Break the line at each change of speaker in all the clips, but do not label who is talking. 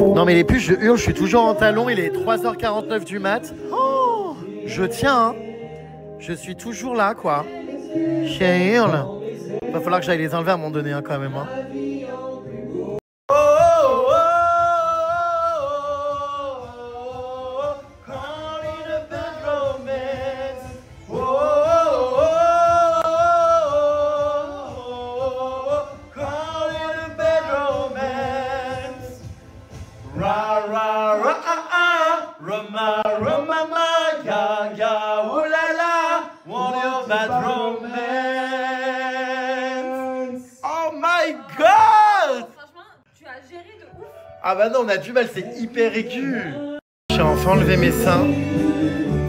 Non mais les puces, je hurle, je suis toujours en talons, il est 3h49 du mat. Oh, je tiens, hein. Je suis toujours là, quoi. Je hurle. Va falloir que j'aille les enlever à un moment donné, hein, quand même. Hein. Ah bah non, on a du mal, c'est hyper aigu. J'ai enfin enlevé mes seins.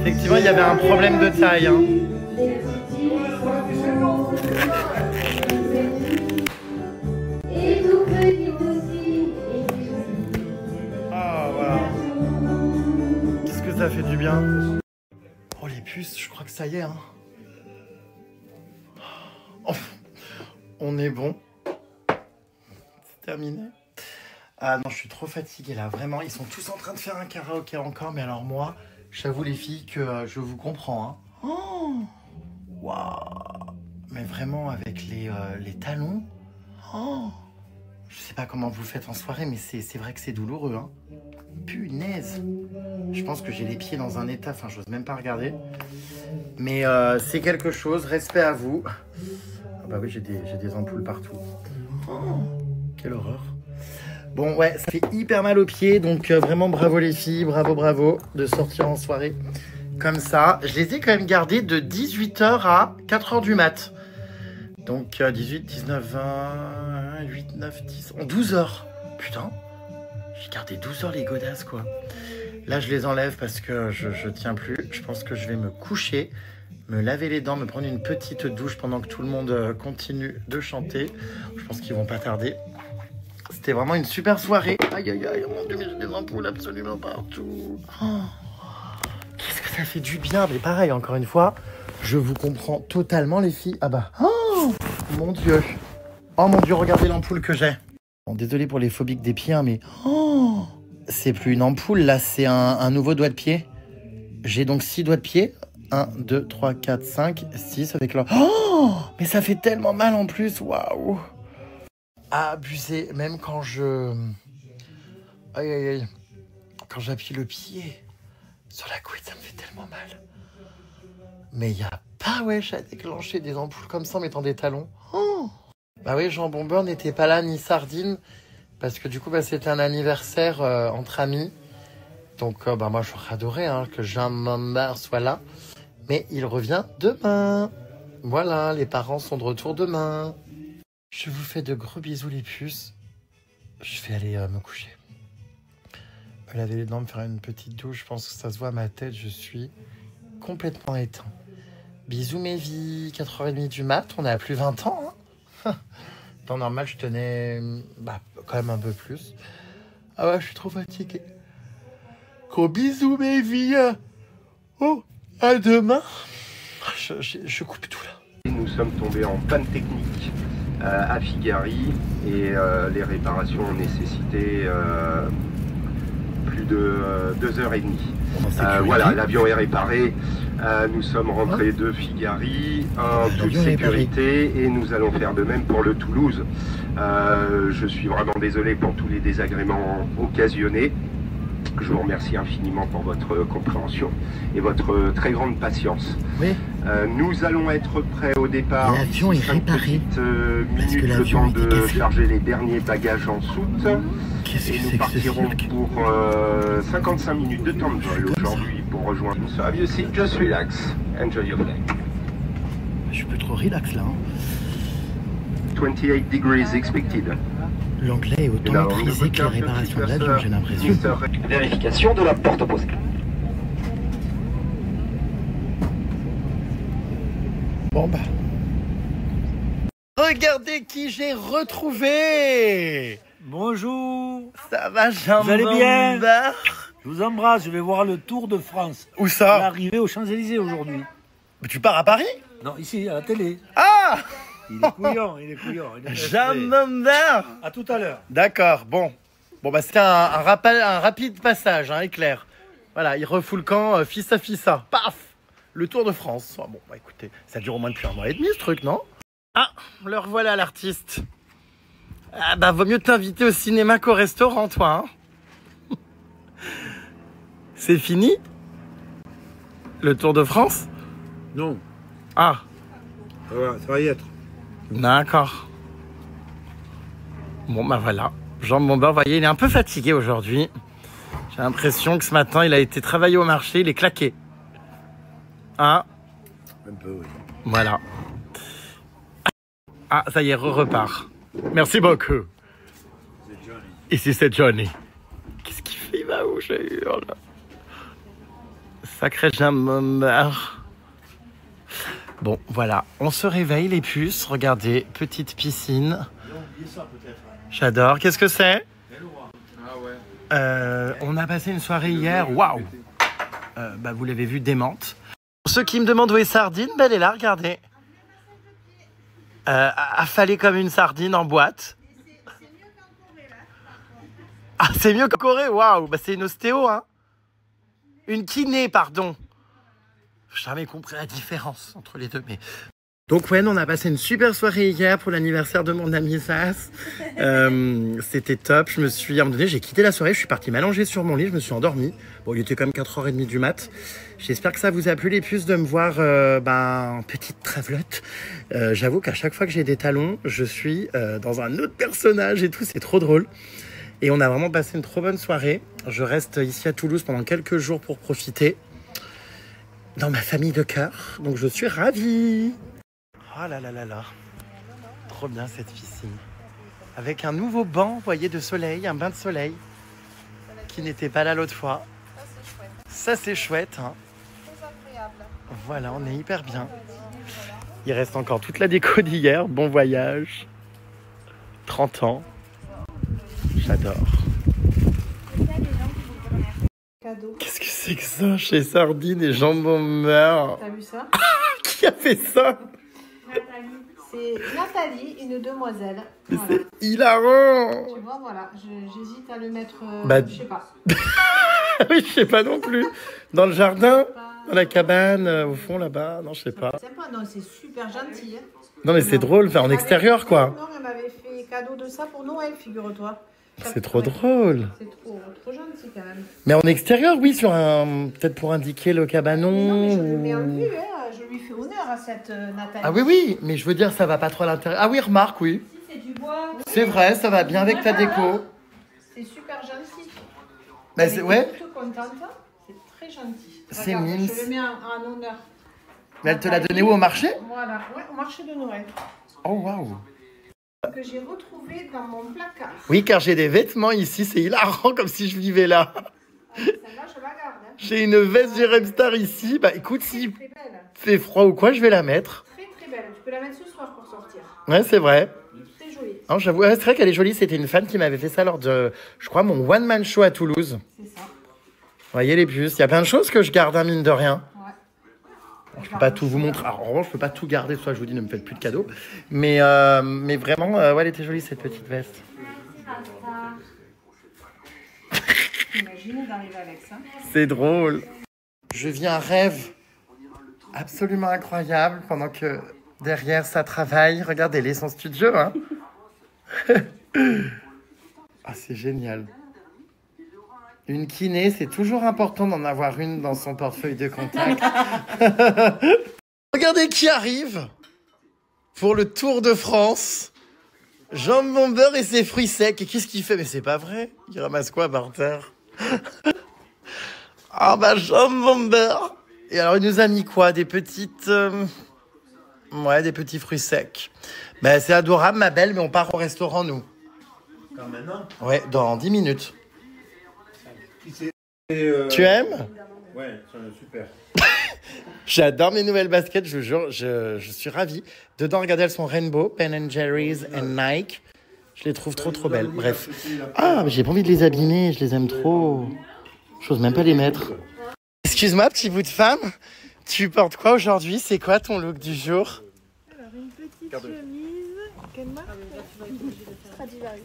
Effectivement, il y avait un problème de taille. Hein. Ah voilà. Qu'est-ce que ça fait du bien. Oh les puces, je crois que ça y est. Hein. Oh, on est bon. C'est terminé. Ah non, je suis trop fatiguée là, vraiment. Ils sont tous en train de faire un karaoké encore, mais alors moi, j'avoue les filles que je vous comprends. Hein. Oh, waouh. Mais vraiment avec les talons. Oh, je sais pas comment vous faites en soirée, mais c'est vrai que c'est douloureux. Hein. Punaise. Je pense que j'ai les pieds dans un état, enfin j'ose même pas regarder. Mais c'est quelque chose, respect à vous. Ah bah oui, j'ai des ampoules partout. Oh, quelle horreur. Bon ouais, ça fait hyper mal aux pieds, donc vraiment bravo les filles, bravo de sortir en soirée comme ça. Je les ai quand même gardés de 18h à 4h du mat. Donc 18, 19, 20, 8, 9, 10, 12 heures. Putain, j'ai gardé 12 heures les godasses quoi. Là je les enlève parce que je tiens plus. Je pense que je vais me coucher, me laver les dents, me prendre une petite douche pendant que tout le monde continue de chanter. Je pense qu'ils vont pas tarder. C'était vraiment une super soirée. Aïe, aïe, aïe, mon Dieu, mais j'ai des ampoules absolument partout. Oh, qu'est-ce que ça fait du bien. Mais pareil, encore une fois, je vous comprends totalement, les filles. Ah bah, oh, mon Dieu. Oh mon Dieu, regardez l'ampoule que j'ai. Bon, désolé pour les phobiques des pieds, hein, mais... Oh, c'est plus une ampoule, là, c'est un nouveau doigt de pied. J'ai donc 6 doigts de pied. 1, 2, 3, 4, 5, 6 avec leur... Oh, mais ça fait tellement mal en plus, waouh. Abusé, même quand je... Aïe, aïe, aïe. Quand j'appuie le pied sur la couette, ça me fait tellement mal. Mais il n'y a pas, wesh, à déclencher des ampoules comme ça en mettant des talons. Oh, bah oui, Jean Bomber n'était pas là, ni Sardine, parce que du coup, bah, c'était un anniversaire entre amis. Donc, bah, moi, j'aurais adoré hein, que Jean Bomber soit là. Mais il revient demain. Voilà, les parents sont de retour demain. Je vous fais de gros bisous les puces. Je vais aller me coucher. Me laver les dents, me faire une petite douche. Je pense que ça se voit à ma tête. Je suis complètement éteint. Bisous mes vies. 4h30 du mat. On est à plus 20 ans. Hein. Temps normal, je tenais quand même un peu plus. Ah ouais, je suis trop fatigué. Gros bisous mes vies. Oh, à demain. Je coupe tout là.
Nous sommes tombés en panne technique à Figari et les réparations ont nécessité plus de 2h30. Voilà, l'avion est réparé. Nous sommes rentrés de Figari en toute sécurité et nous allons faire de même pour le Toulouse. Je suis vraiment désolé pour tous les désagréments occasionnés. Je vous remercie infiniment pour votre compréhension et votre très grande patience.
Oui.
Nous allons être prêts au départ.
L'avion est réparé.
Minutes, le temps de charger les derniers bagages en soute.
Qu'est-ce que
et nous partirons pour 55 minutes de temps de vol aujourd'hui pour rejoindre. So have you seen? Just relax. Enjoy your flight.
Je suis plus trop relax là. Hein.
28 degrees expected.
L'anglais est autant maîtrisé que la réparation de l'avion, j'ai l'impression.
Vérification de la porte opposée.
Bon bah. Regardez qui j'ai retrouvé.
Bonjour.
Ça va, Jean?
Vous allez bien? Je vous embrasse, je vais voir le Tour de France.
Où ça?
On est arrivé aux Champs-Élysées aujourd'hui.
Mais tu pars à Paris?
Non, ici, à la télé.
Ah!
Il est couillon, il est couillon.
Jean Bomber.
À tout à l'heure.
D'accord, bon. Bon, bah, c'était un rapide passage, hein, éclair. Voilà, il refoule le camp, fissa. Paf! Le Tour de France. Oh, bon, bah, écoutez, ça dure au moins depuis 1 mois et demi, ce truc, non? Ah, le revoilà, l'artiste. Ah, bah, vaut mieux t'inviter au cinéma qu'au restaurant, toi, hein. C'est fini? Le Tour de France?
Non.
Ah.
Voilà, ça va y être.
D'accord. Bon, bah voilà. Jean Bomber, vous voyez, il est un peu fatigué aujourd'hui. J'ai l'impression que ce matin, il a été travailler au marché, il est claqué. Ah.
Un peu, oui.
Voilà. Ah, ça y est, repart. Merci beaucoup.
C'est Johnny.
Ici, c'est Johnny. Qu'est-ce qu'il fait? Il va où? Je hurle. Sacré Jean Bomber. Bon, voilà. On se réveille, les puces. Regardez, petite piscine. J'adore. Qu'est-ce que c'est? On a passé une soirée hier. Waouh! Bah, vous l'avez vu, démente. Pour ceux qui me demandent où est Sardine, bah, elle est là, regardez. Affalée comme une sardine en boîte. Ah, c'est mieux qu'en Corée? Waouh! Bah, c'est une ostéo, hein? Une kiné, pardon. J'ai jamais compris la différence entre les deux, mais... Donc ouais, on a passé une super soirée hier pour l'anniversaire de mon ami Sass. C'était top. À un moment donné, j'ai quitté la soirée, je suis parti m'allonger sur mon lit, je me suis endormi. Bon, il était quand même 4h30 du mat. J'espère que ça vous a plu, les puces, de me voir en petite travelotte. J'avoue qu'à chaque fois que j'ai des talons, je suis dans un autre personnage et tout, c'est trop drôle. Et on a vraiment passé une trop bonne soirée. Je reste ici à Toulouse pendant quelques jours pour profiter. Dans ma famille de cœur. Donc je suis ravie. Oh là là là là. Trop bien cette piscine. Avec un nouveau banc, vous voyez, de soleil, un bain de soleil. Qui n'était pas là l'autre fois. Ça c'est chouette. Hein. Voilà, on est hyper bien. Il reste encore toute la déco d'hier. Bon voyage. 30 ans. J'adore. Qu'est-ce que c'est que ça chez Sardine et Jambon meurt?
T'as vu ça?
Qui a fait ça?
C'est Nathalie, une demoiselle.
Mais
Voilà.
c'est hilarant!
Tu vois, voilà, j'hésite à le mettre,
Bah,
je sais pas.
Oui, je sais pas non plus. Dans le jardin? Dans la cabane, au fond là-bas? Non, je sais pas.
C'est sympa, non, c'est super gentil. Hein.
Non, mais c'est drôle, enfin en extérieur quoi.
Non, elle m'avait fait cadeau de ça pour Noël, figure-toi.
C'est trop drôle.
C'est trop gentil quand même.
Mais en extérieur, oui, sur un. Peut-être pour indiquer le cabanon.
Non, mais je le
ou-
mets en vue, hein. Je lui fais honneur à cette Nathalie.
Ah oui, oui, mais je veux dire, ça va pas trop à l'intérieur. Ah oui, remarque, oui.
Si, c'est du bois.
C'est vrai, ça va bien avec ta déco.
C'est super gentil.
Bah, c'est... Ouais.
Je suis toute contente. C'est très gentil.
C'est
Regarde,
mince.
Je le mets en honneur.
Mais elle te l'a donné où, au marché?
Voilà, ouais, au marché de Noël.
Oh, waouh.
Que j'ai retrouvé dans mon placard.
Oui, car j'ai des vêtements ici, c'est hilarant, comme si je vivais là.
Celle-là, je la garde. Hein.
J'ai une veste Jerem Star ici. Bah écoute, si
Très belle.
fait froid ou quoi, je vais la mettre.
Très très belle. Tu peux la mettre ce soir pour sortir.
Ouais, c'est vrai.
Très jolie.
Non, j'avoue, ouais, c'est vrai qu'elle est jolie. C'était une fan qui m'avait fait ça lors de, je crois, mon one-man show à Toulouse.
C'est ça.
Vous voyez les puces. Il y a plein de choses que je garde, hein, mine de rien.
Ouais.
Je peux pas tout vous montrer. Alors, en revanche, je peux pas tout garder. Soit je vous dis, ne me faites plus de cadeaux. Mais vraiment, ouais, elle était jolie cette petite veste.
Imagine d'arriver avec ça.
C'est drôle. Je vis un rêve absolument incroyable pendant que derrière ça travaille. Regardez-les, son studio. Hein. Ah, c'est génial. Une kiné, c'est toujours important d'en avoir une dans son portefeuille de contact. Regardez qui arrive pour le Tour de France. Jean Bomber et ses fruits secs. Et qu'est-ce qu'il fait? Mais c'est pas vrai. Il ramasse quoi par terre? Ah bah Jean Bomber. Et alors il nous a mis quoi? Des petites... Ouais, des petits fruits secs. Bah, c'est adorable ma belle, mais on part au restaurant nous.
Quand maintenant?
Ouais, dans 10 minutes.
Et,
Tu aimes?
Ouais, c'est super.
J'adore mes nouvelles baskets, je vous jure, je suis ravi. Dedans, regardez, elles sont Rainbow, Ben & Jerry's et Nike. Je les trouve trop belles. Bref. Ah, mais j'ai pas envie de les abîmer, je les aime trop. J'ose même pas les mettre. Excuse-moi, petit bout de femme. Tu portes quoi aujourd'hui? C'est quoi ton look du jour?
Alors, une petite chemise. Quelle marque?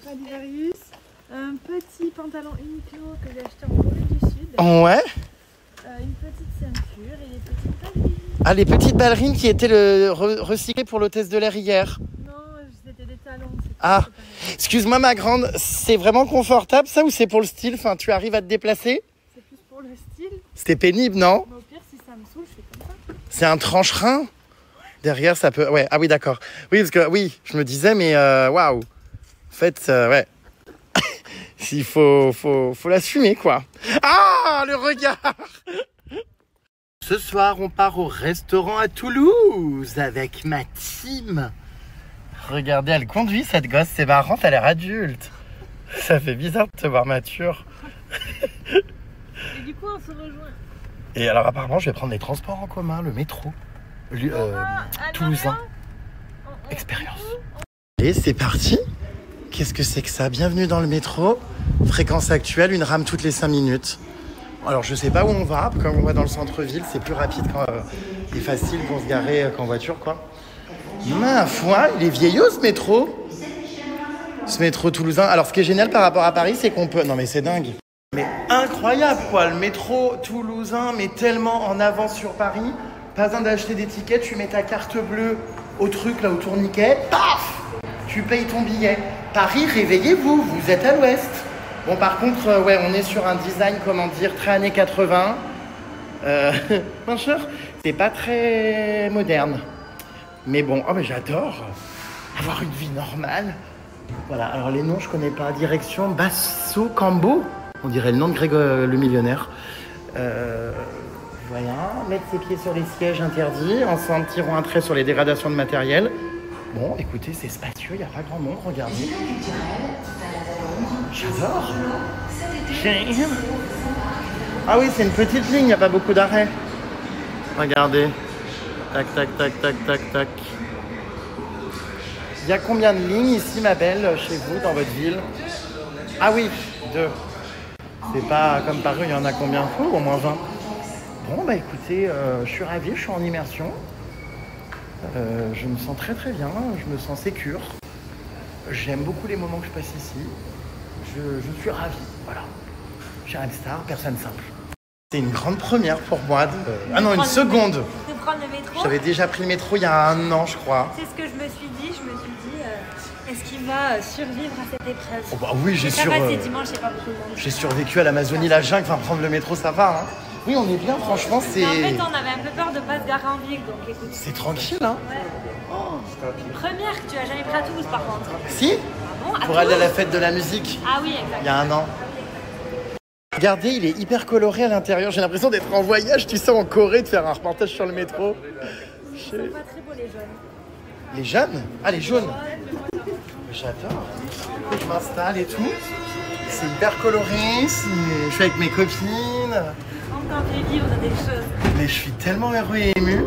Stradivarius. Un petit pantalon Uniqlo que j'ai acheté en Corée du Sud.
Ouais.
Une petite ceinture et des petites ballerines.
Ah, les petites ballerines qui étaient recyclées pour l'hôtesse de l'air hier.
Non, c'était des talons.
Ah, excuse-moi ma grande, c'est vraiment confortable ça ou c'est pour le style? Enfin, tu arrives à te déplacer?
C'est plus pour le style.
C'était pénible, non?
Mais au pire, si ça me saoule, je fais comme ça.
C'est un tranche-rein? Derrière, ça peut... Ouais, ah oui, d'accord. Oui, parce que, oui, je me disais, mais waouh. En fait, ouais. Il faut l'assumer, quoi. Ah, le regard! Ce soir, on part au restaurant à Toulouse avec ma team. Regardez, elle conduit cette gosse, c'est marrant, elle a l'air adulte. Ça fait bizarre de te voir mature.
Et du coup, on se rejoint.
Et alors, apparemment, je vais prendre les transports en commun, le métro. Toulousain. Expérience. Et c'est parti. Qu'est-ce que c'est que ça? Bienvenue dans le métro. Fréquence actuelle, une rame toutes les 5 minutes. Alors je sais pas où on va, quand on va dans le centre-ville, c'est plus rapide et facile pour se garer qu'en voiture, quoi. Ma foi, il est vieillot ce métro. Ce métro toulousain. Alors ce qui est génial par rapport à Paris, c'est qu'on peut... Non mais c'est dingue. Mais incroyable quoi, le métro toulousain, mais tellement en avance sur Paris. Pas besoin d'acheter des tickets, tu mets ta carte bleue au truc là, au tourniquet, paf, tu payes ton billet. Paris, réveillez-vous, vous êtes à l'ouest. Bon par contre, ouais, on est sur un design, comment dire, très années 80. Bonjour, c'est pas très moderne. Mais bon, oh mais j'adore avoir une vie normale. Voilà, alors les noms je connais pas. Direction Basso Cambo, on dirait le nom de Greg le millionnaire. Voilà, mettre ses pieds sur les sièges interdits. Ensemble, tirons un trait sur les dégradations de matériel. Bon, écoutez, c'est spacieux, il n'y a pas grand monde, regardez. J'adore. Ah oui, c'est une petite ligne, il n'y a pas beaucoup d'arrêts. Regardez. Tac, tac, tac, tac, tac, tac. Il y a combien de lignes ici, ma belle, chez vous, dans votre ville? Ah oui, 2. C'est pas comme Paris, il y en a combien? Au moins 20. Bon, bah écoutez, je suis ravi, je suis en immersion. Je me sens très très bien, je me sens sécure. J'aime beaucoup les moments que je passe ici. Je suis ravi, voilà. Je suis un star, personne simple. C'est une grande première pour moi. Ah non, une seconde.
De prendre le métro.
J'avais déjà pris le métro il y a 1 an, je crois.
C'est ce que je me suis dit. Est-ce qu'il va survivre à cette épreuve?
Oh bah oui, j'ai
dimanche, c'est pas beaucoup de monde.
J'ai survécu à l'Amazonie, la jungle, enfin prendre le métro, ça va. Hein. Oui, on est bien, franchement, c'est...
En fait, on avait un peu peur de pas se garer en ville, donc écoute.
C'est tranquille, hein.
Ouais. Première que tu as jamais pris à Toulouse, par contre.
Si.
Ah bon,
pour aller à la fête de la musique.
Ah oui, exactement.
Il y a 1 an. Regardez, il est hyper coloré à l'intérieur. J'ai l'impression d'être en voyage, tu sais, en Corée, de faire un reportage sur le métro.
Ils sont pas très beaux, les jaunes.
Les jaunes? Ah, les jaunes. J'adore. Je m'installe et tout. C'est hyper coloré. Je suis avec mes copines.
On t'en fait vivre des choses.
Mais je suis tellement heureux et ému.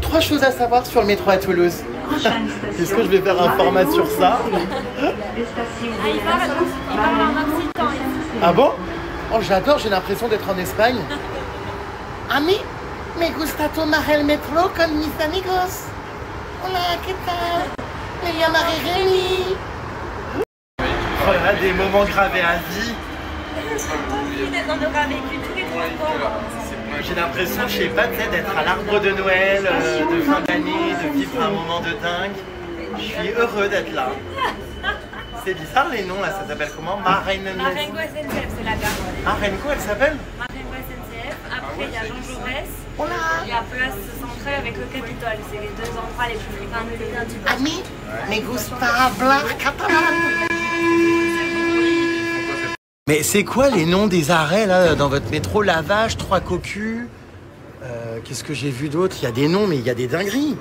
3 choses à savoir sur le métro à Toulouse. Est-ce que je vais faire un format sur ça?
Ah, il parle en occitan ici.
Ah bon? Oh, j'adore, j'ai l'impression d'être en Espagne. Ami, me gusta tomar el metro con mis amigos. Hola, ¿qué tal? Me llamaré Rémi. Voilà, des moments gravés à vie.
On aura vécu tous les transports.
J'ai l'impression, je sais pas, d'être à l'arbre de Noël, de fin d'année, de vivre un moment de dingue. Je suis heureux d'être là. C'est bizarre les noms là, ça s'appelle comment?
Marengo SNCF, c'est la gare.
Marengo, elle s'appelle?
Marengo SNCF. Après, il y a Jean Jaurès. Il y a Place Centrale avec le Capitole. C'est les 2 endroits les plus fréquentés du Paris.
Ami, me gusta hablar catalán. Mais c'est quoi les noms des arrêts là dans votre métro? Lavage, 3 cocus. Qu'est-ce que j'ai vu d'autre? Il y a des noms, mais il y a des dingueries.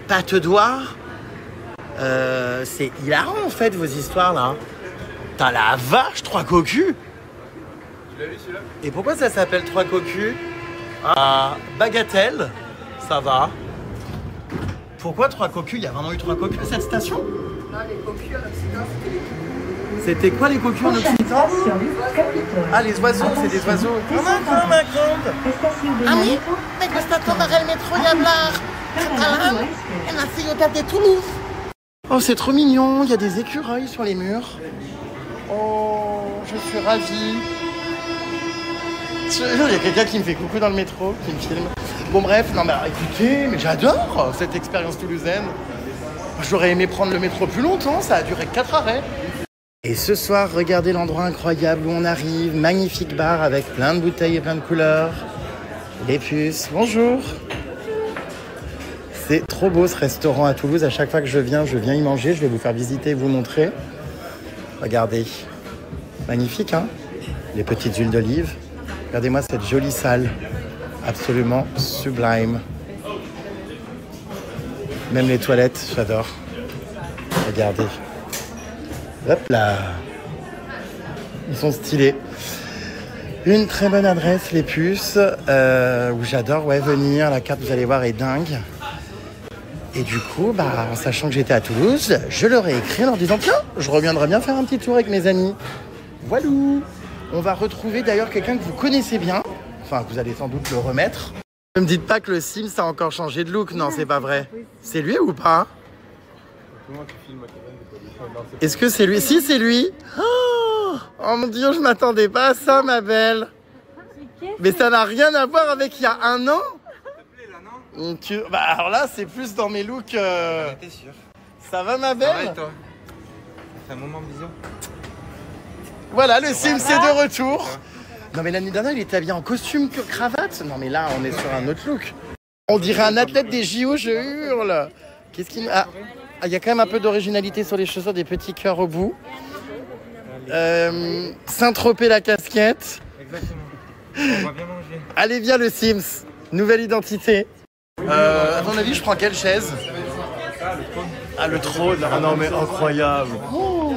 Pâte d'Oire. C'est hilarant en fait vos histoires là. T'as la vache, 3 cocus. Tu l'as vu celui-là? Et pourquoi ça s'appelle 3 cocus? Ah, Bagatelle, ça va. Pourquoi 3 cocus? Il y a vraiment eu 3 cocus à cette station?
Non, les cocus en Occident, c'était les tout.
C'était quoi les cocus en Occident? Ah, les oiseaux, c'est des oiseaux. Comment ma grande? Ami, me gusta tomar el metro y hablar catalán en la ciudad de Toulouse. Oh, c'est trop mignon. Il y a des écureuils sur les murs. Oh, je suis ravie. Il y a quelqu'un qui me fait coucou dans le métro, qui me filme. Bon bref, non mais écoutez, mais j'adore cette expérience toulousaine. J'aurais aimé prendre le métro plus longtemps, ça a duré 4 arrêts. Et ce soir, regardez l'endroit incroyable où on arrive. Magnifique bar avec plein de bouteilles et plein de couleurs. Les puces, bonjour. C'est trop beau ce restaurant à Toulouse. À chaque fois que je viens y manger. Je vais vous faire visiter et vous montrer. Regardez. Magnifique, hein? Les petites huiles d'olive. Regardez-moi cette jolie salle. Absolument sublime. Même les toilettes, j'adore. Regardez. Hop là. Ils sont stylés. Une très bonne adresse, les puces, où j'adore venir. La carte, vous allez voir, est dingue. Et du coup, en sachant que j'étais à Toulouse, je leur ai écrit en leur disant « Tiens, je reviendrai bien faire un petit tour avec mes amis. » Voilou. On va retrouver d'ailleurs quelqu'un que vous connaissez bien. Enfin, vous allez sans doute le remettre. Ne me dites pas que le Sims a encore changé de look. Non, c'est pas vrai. C'est lui ou pas? Est-ce que c'est lui? Si, c'est lui. Oh mon Dieu, je m'attendais pas à ça, ma belle. Mais ça n'a rien à voir avec il y a un an. Alors là, c'est plus dans mes looks.
T'es sûr?
Ça va, ma belle?
Ça va et toi? C'est un moment bisous.
Voilà, le Sims est de retour. Non mais l'année dernière, il était habillé en costume, cravate. Non mais là, on est sur un autre look. On dirait un athlète des JO, je hurle. Qu'est-ce qu'il... il y a quand même un peu d'originalité sur les chaussures, des petits cœurs au bout. Saint-Tropez la casquette.
Exactement. On va bien manger.
Allez, viens le Sims. Nouvelle identité. À ton avis, je prends quelle chaise? Ah, le trône. Ah non mais incroyable. Oh.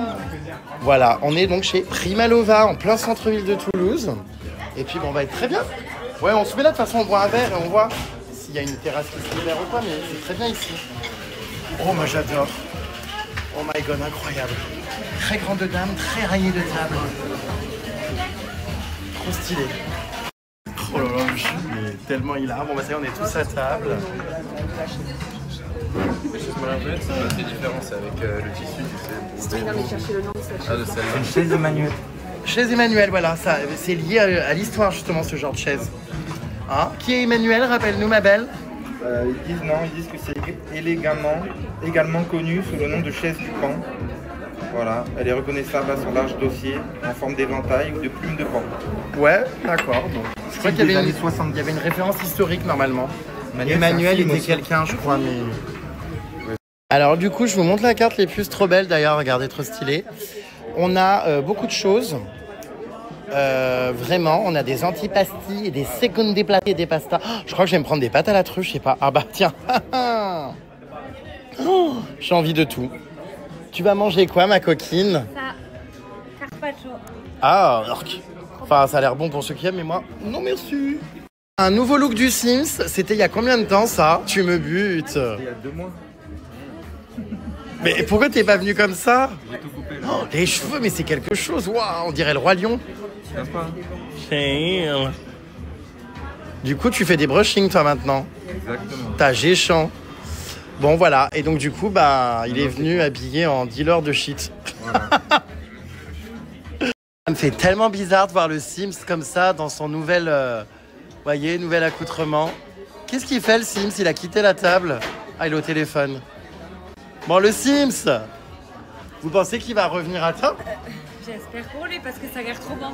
Voilà, on est donc chez Primalova, en plein centre-ville de Toulouse. Et puis on va être très bien. Ouais, on se met là, de toute façon, on boit un verre et on voit s'il y a une terrasse qui se libère ou pas, mais c'est très bien ici. Oh, moi j'adore. Oh my god, incroyable. Très grande dame, très raillée de table. Trop stylé. Oh là là, je suis tellement hilar. Bon, bah ça y est, on est tous à table.
C'est différent, c'est avec le tissu, tu sais.
Chercher le nom de cette
Ah, de celle-là.
Une chaise Emmanuel.
Chaise Emmanuel, voilà, ça, c'est lié à l'histoire justement, ce genre de chaise. Hein? Qui est Emmanuel? Rappelle-nous, ma belle.
Ils disent que c'est également connu sous le nom de chaise du pan. Voilà, elle est reconnaissable à son large dossier en forme d'éventail ou de plume de pan.
Ouais, d'accord. Bon. Je crois qu'il y avait une référence historique normalement. Emmanuel était quelqu'un, je crois, mais... Alors du coup, je vous montre la carte, les puces, trop belles d'ailleurs, regardez, trop stylé. On a beaucoup de choses. Vraiment, on a des antipastilles et des seconde platées et des pastas. Oh, je crois que je vais me prendre des pâtes à la truffe, je sais pas. Ah bah tiens. Oh, j'ai envie de tout. Tu vas manger quoi, ma coquine?
Ça, carpaccio.
Ah, enfin, ça a l'air bon pour ceux qui aiment, mais moi, non merci. Un nouveau look du Sims, c'était il y a combien de temps ça? Tu me butes.
Il y a 2 mois.
Mais pourquoi t'es pas venu comme ça?
J'ai tout coupé là.
Oh, les cheveux, mais c'est quelque chose. Waouh, on dirait le roi lion.
Sympa.
Du coup, tu fais des brushings toi maintenant.
Exactement.
T'as géchant. Bon voilà, et donc du coup, il est venu habillé en dealer de shit.
Voilà.
Ça me fait tellement bizarre de voir le Sims comme ça dans son nouvel accoutrement. Qu'est-ce qu'il fait le Sims? Il a quitté la table. Ah, il est au téléphone. Bon, le Sims, vous pensez qu'il va revenir à temps?
J'espère pour lui parce que ça a l'air trop bon.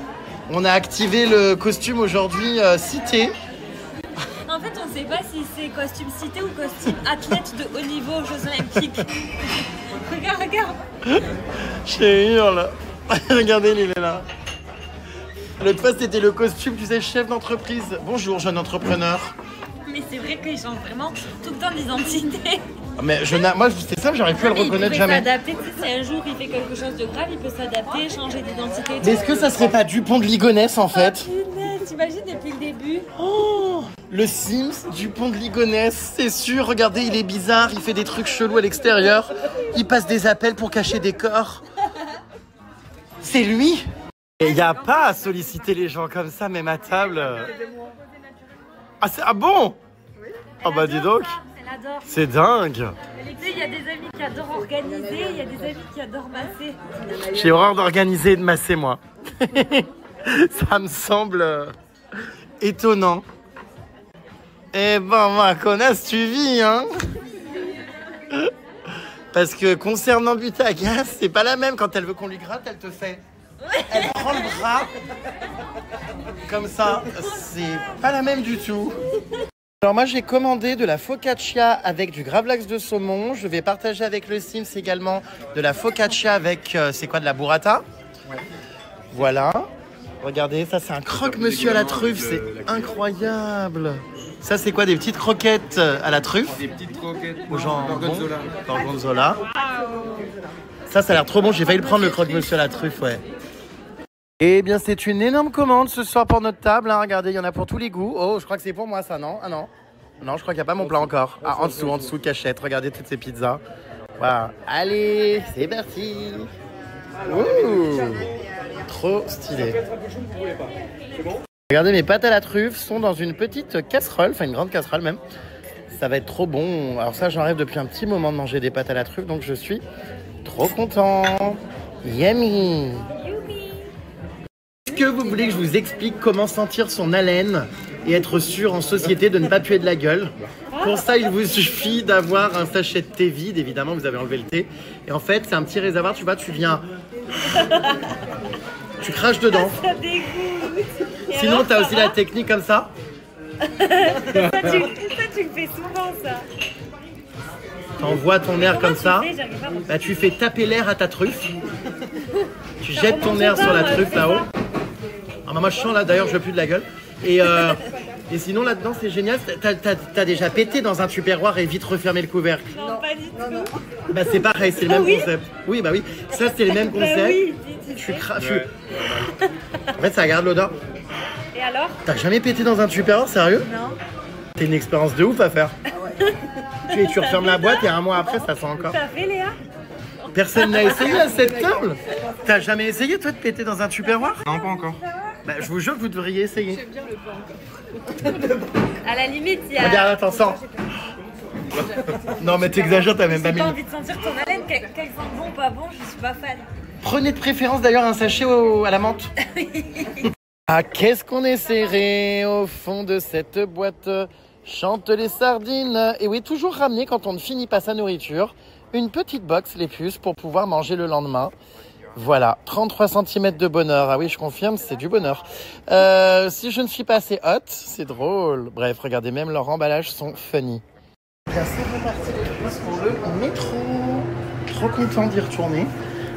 On a activé le costume aujourd'hui cité.
En fait, on ne sait pas si c'est costume cité ou costume athlète de haut niveau aux Jeux Olympiques. Regarde.
J'ai hurle. Regardez, il est là. L'autre fois, c'était le costume, tu sais, chef d'entreprise. Bonjour, jeune entrepreneur.
Mais c'est vrai qu'il change vraiment tout le temps d'identité.
Mais moi, c'est ça, j'aurais pu le reconnaître jamais.
Il peut s'adapter, tu sais, si un jour il fait quelque chose de grave, il peut s'adapter, changer d'identité.
Mais est-ce que ça serait pas Dupont de Ligonnès en fait?
T'imagines depuis le début?
Oh, le Sims Dupont de Ligonnès, c'est sûr. Regardez, il est bizarre, il fait des trucs chelous à l'extérieur. Il passe des appels pour cacher des corps. C'est lui. Et il n'y a pas à solliciter les gens comme ça, même à table. Ah bon? Ah bah dis donc.
Elle adore.
C'est dingue.
Il y a des amis qui adorent organiser, il y a des amis qui adorent masser.
J'ai horreur d'organiser et de masser, moi. Ça me semble étonnant. Eh ben, ma connasse, tu vis, hein. Parce que concernant but à gaz, c'est pas la même. Quand elle veut qu'on lui gratte, elle te fait. Elle prend le bras. Comme ça, c'est pas la même du tout. Alors moi j'ai commandé de la focaccia avec du gravlax de saumon. Je vais partager avec le Sims également de la focaccia avec, c'est quoi, de la burrata? Ouais. Voilà. Regardez, ça c'est un croque-monsieur à la truffe, c'est incroyable. Ça c'est quoi, des petites croquettes à la truffe?
Des petites croquettes
au genre
gorgonzola.
Gorgonzola. Ça a l'air trop bon, j'ai failli le prendre le croque-monsieur à la truffe, ouais. Eh bien, c'est une énorme commande ce soir pour notre table. Hein. Regardez, il y en a pour tous les goûts. Oh, je crois que c'est pour moi ça, non? Ah non. Non, je crois qu'il n'y a pas mon plat encore. Ah, en dessous, cachette. Regardez toutes ces pizzas. Voilà. Allez, c'est parti. Ouh, trop stylé. Regardez, mes pâtes à la truffe sont dans une petite casserole, enfin une grande casserole même. Ça va être trop bon. Alors ça, j'en rêve depuis un petit moment de manger des pâtes à la truffe, donc je suis trop content. Yummy. Est-ce que vous voulez que je vous explique comment sentir son haleine et être sûr en société de ne pas puer de la gueule? Pour ça, il vous suffit d'avoir un sachet de thé vide, évidemment, vous avez enlevé le thé. Et en fait, c'est un petit réservoir, tu vois, tu viens... tu craches dedans.
Ça dégoûte.
Sinon, tu as aussi la technique comme ça.
ça, tu le fais souvent, ça.
T'envoies ton air comme ça. Bah, tu fais taper l'air à ta truffe. Tu jettes ton air sur la truffe là-haut. Ah bah moi je sens là, d'ailleurs je veux plus de la gueule. Et sinon là-dedans c'est génial, t'as déjà pété dans un tupperware et vite refermé le couvercle.
Non, pas du tout.
Bah c'est pareil, c'est le même concept. Oui bah oui, ça c'est le même concept.
Bah oui,
En fait ça garde l'odeur.
Et alors?
T'as jamais pété dans un tupperware, sérieux?
Non.
C'est une expérience de ouf à faire. Tu refermes la boîte et un mois après ça sent encore.
T'as fait Léa?
Personne n'a essayé à cette table? T'as jamais essayé toi de péter dans un tupperware?
Non, pas encore.
Bah, je vous jure que vous devriez essayer.
J'aime bien le pas encore.
À la limite, il y a...
Regarde, attends, sens. Non mais t'exagères, t'as même pas
Si
mis...
t'as envie de sentir ton haleine, qu'elle sent bon, pas bon, je suis pas fan.
Prenez de préférence d'ailleurs un sachet à la menthe. Ah, qu'est-ce qu'on est serré au fond de cette boîte. Chante les sardines. Et oui, toujours ramener quand on ne finit pas sa nourriture. Une petite box, les puces, pour pouvoir manger le lendemain. Voilà, 33 cm de bonheur. Ah oui, je confirme, c'est du bonheur. Si je ne suis pas assez hot, c'est drôle. Bref, regardez, même leurs emballages sont funny. C'est reparti pour le métro. Trop content d'y retourner.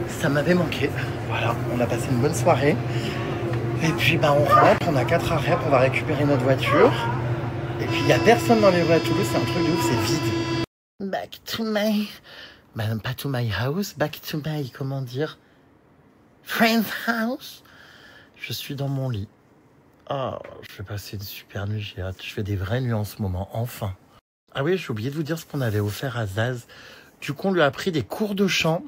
Ça m'avait manqué. Voilà, on a passé une bonne soirée. Et puis, bah, on rentre, on a 4 arrêts, on va récupérer notre voiture. Et puis, il n'y a personne dans les rues à Toulouse, c'est un truc de ouf, c'est vide. Back to my... Bah, pas to my house, back to my, comment dire, friend's house. Je suis dans mon lit. Oh, je vais passer une super nuit, j'ai hâte. Je fais des vraies nuits en ce moment, enfin. Ah oui, j'ai oublié de vous dire ce qu'on avait offert à Zaz. Du coup, on lui a pris des cours de chant,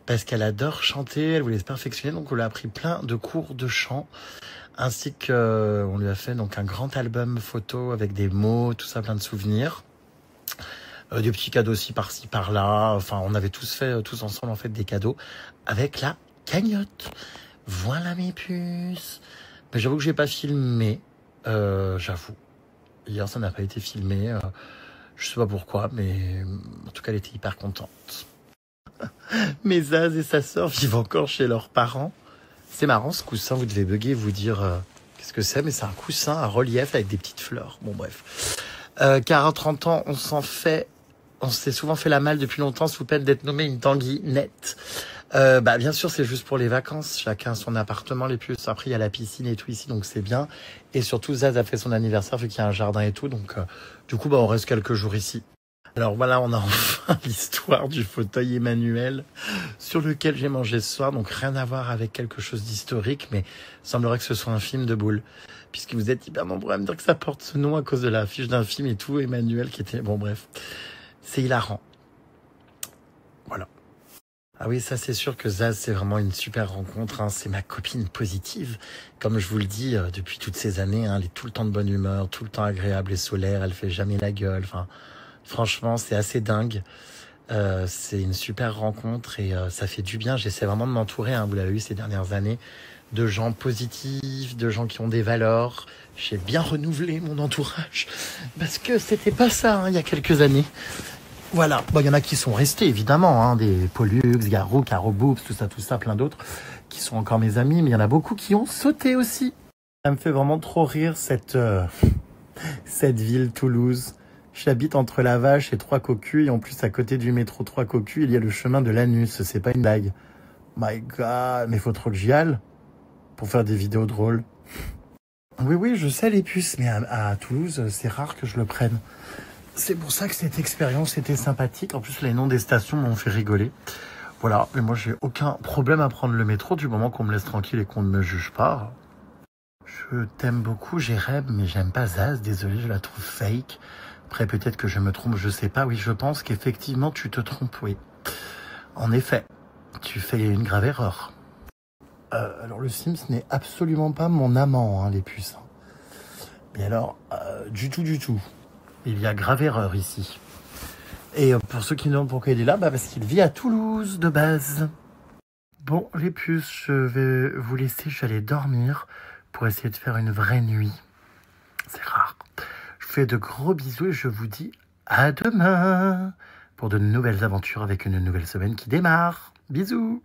parce qu'elle adore chanter, elle voulait se perfectionner, donc on lui a pris plein de cours de chant, ainsi qu'on lui a fait donc un grand album photo avec des mots, tout ça, plein de souvenirs. Des petits cadeaux aussi par-ci, par-là. Enfin, on avait tous fait, tous ensemble, en fait, des cadeaux avec la cagnotte. Voilà mes puces. Mais j'avoue que j'ai pas filmé, j'avoue. Hier, ça n'a pas été filmé. Je sais pas pourquoi, mais en tout cas, elle était hyper contente. Mais Zaz et sa sœur vivent encore chez leurs parents. C'est marrant, ce coussin, vous devez bugger et vous dire qu'est-ce que c'est, mais c'est un coussin à relief avec des petites fleurs. Bon, bref. Car à 30 ans, on s'est souvent fait la malle depuis longtemps sous peine d'être nommé une Tanguy nette. Bah, bien sûr, c'est juste pour les vacances. Chacun son appartement, les puces. Après, il y a la piscine et tout ici, donc c'est bien. Et surtout, Zaz a fait son anniversaire vu qu'il y a un jardin et tout. Donc, du coup, bah, on reste quelques jours ici. Alors voilà, on a enfin l'histoire du fauteuil Emmanuel sur lequel j'ai mangé ce soir. Donc, rien à voir avec quelque chose d'historique, mais il semblerait que ce soit un film de boule. Puisque vous êtes hyper nombreux à me dire que ça porte ce nom à cause de l'affiche d'un film et tout. Emmanuel qui était... Bon, bref. C'est hilarant. Voilà. Ah oui, ça c'est sûr que Zaz, c'est vraiment une super rencontre. Hein. C'est ma copine positive. Comme je vous le dis depuis toutes ces années, hein, elle est tout le temps de bonne humeur, tout le temps agréable et solaire. Elle fait jamais la gueule. Enfin, Franchement, c'est assez dingue. C'est une super rencontre et ça fait du bien. J'essaie vraiment de m'entourer, hein, vous l'avez vu ces dernières années, de gens positifs, de gens qui ont des valeurs. J'ai bien renouvelé mon entourage parce que c'était pas ça, hein, il y a quelques années. Voilà, bon, il y en a qui sont restés évidemment, hein, des Pollux, Garou, Caro Boobs, tout ça, plein d'autres qui sont encore mes amis, mais il y en a beaucoup qui ont sauté aussi. Ça me fait vraiment trop rire cette ville Toulouse. J'habite entre la Vache et Trois Cocus et en plus à côté du métro Trois Cocus, il y a le chemin de l'Anus, c'est pas une blague. My God, mais faut trop que j'y aille pour faire des vidéos drôles. Oui, je sais les puces, mais à Toulouse, c'est rare que je le prenne. C'est pour ça que cette expérience était sympathique. En plus, les noms des stations m'ont fait rigoler. Voilà, mais moi, j'ai aucun problème à prendre le métro du moment qu'on me laisse tranquille et qu'on ne me juge pas. Je t'aime beaucoup, Jérém, mais j'aime pas Zaz. Désolé, je la trouve fake. Après, peut-être que je me trompe, je sais pas. Oui, je pense qu'effectivement, tu te trompes, oui. En effet, tu fais une grave erreur. Alors, le Sims n'est absolument pas mon amant, hein, les puces. Mais alors, du tout. Il y a grave erreur ici. Et pour ceux qui me demandent pourquoi il est là, parce qu'il vit à Toulouse de base. Bon, les puces, je vais vous laisser, je vais aller dormir pour essayer de faire une vraie nuit. C'est rare. Je vous fais de gros bisous et je vous dis à demain pour de nouvelles aventures avec une nouvelle semaine qui démarre. Bisous.